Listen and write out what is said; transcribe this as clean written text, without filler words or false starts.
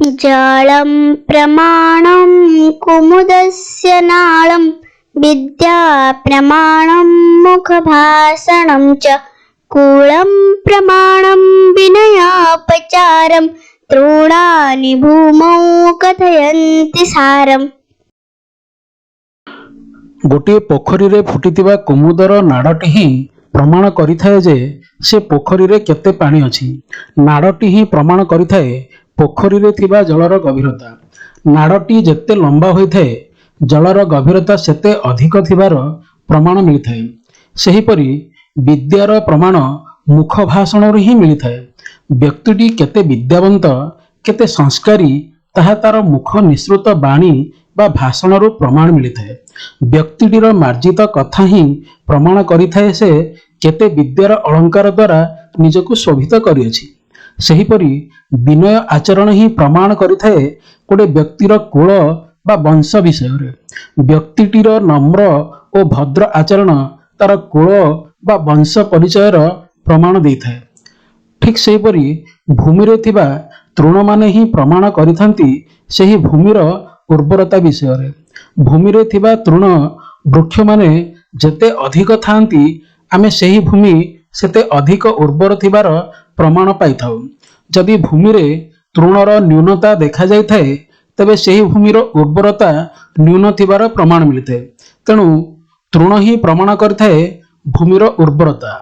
जलं प्रमाणं कुमुदस्य नाळं विद्या प्रमाणं मुखभाषणं च कूलं प्रमाणं विनयोपचारं तृणानि भूमौ कथयन्ति सारम्। गोटे पोखरी रे फुटिथिबा कुमुदर नाड़टी ही प्रमाण करिथाए जे से पोखरी रे केते पानी अछि। नाड़टी ही प्रमाण करिथाए पोखरी रे थिबा जलर गभीरता। नाड़टी जेते लंबा होइथाए जलर गभीरता सेते अधिक थिबार प्रमाण मिलिथाए। सेहिपरि विद्यार प्रमाण मुख भाषण ही मिलिथाए। व्यक्तिटी केते विद्यावंत केते संस्कारी ताहा तार मुख निसृत बाणी बा भाषण रु प्रमाण मिलिथाए। व्यक्तिटीर मार्जित कथा ही प्रमाण करिथाए से केते विद्यार अलंकार द्वारा निजको शोभित करिअछि। सेहिपरि विनय आचरण ही प्रमाण करिथाए गोटे व्यक्तिर कुल बा वंश विषय रे। व्यक्तिटीर नम्र और भद्र आचरण तार कुल बा वंश परिचयर प्रमाण देइथाए। ठीक सेहिपरि भूमि रे थिबा तृण माने ही प्रमाण करिथांती सेही भूमिर उर्वरता विषय रे। भूमि रे थिबा तृण वृक्ष माने जेते अधिक थांती आमे सेही भूमि सेते अधिक उर्वर थिबार प्रमाण पाइथाउ। जदि भूमि रे तृणर न्यूनता देखा जाय थाए तबे सेही भूमिर उर्वरता न्यून थिबार प्रमाण मिलिथाए। तेणु तृण ही प्रमाण करथाए भूमिर उर्वरता।